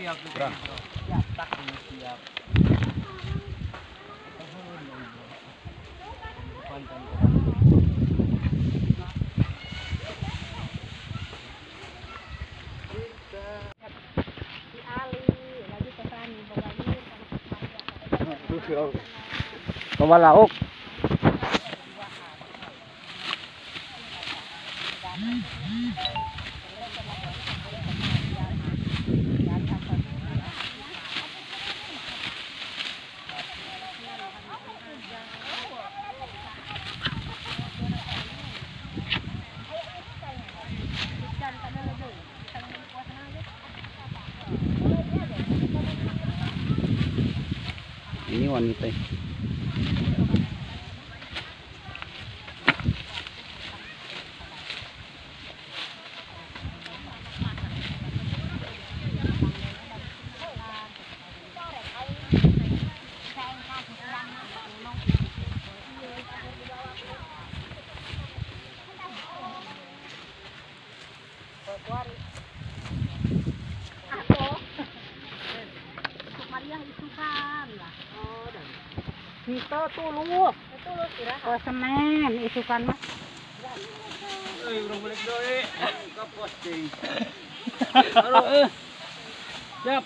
siap. Bro. Siap, tak ini siap. Bawa lauk. Ini wanita. Itu tulus. Oh semen isukan mas. Urang balik doe. Ka posting. Siap.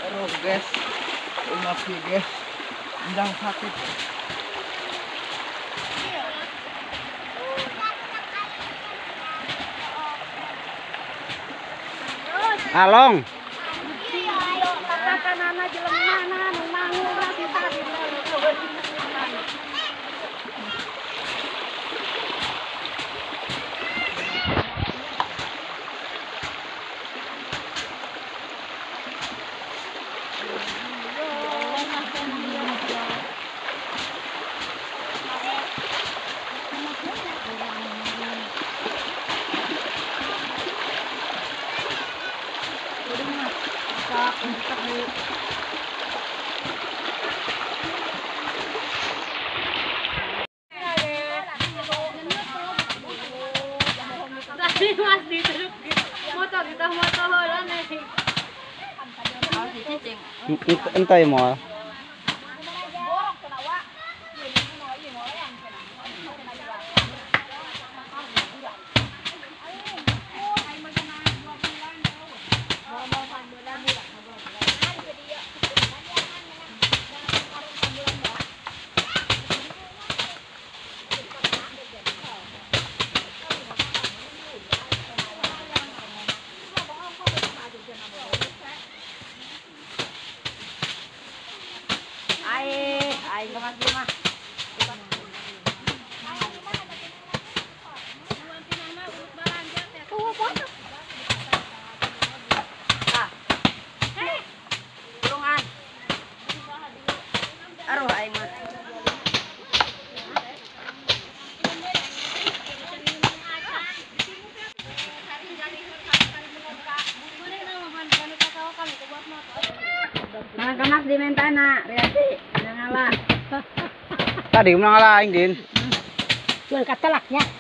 Terus guys, masih guys, sedang sakit. Along. Mas diterus motor kita motor nih. Entah mau. Aing ke Mas Bima. Turungan. Aruh aing mah. Mas diminta nak, Riati. Janganlah. Tadi menang lah Din. Jual katelaknya.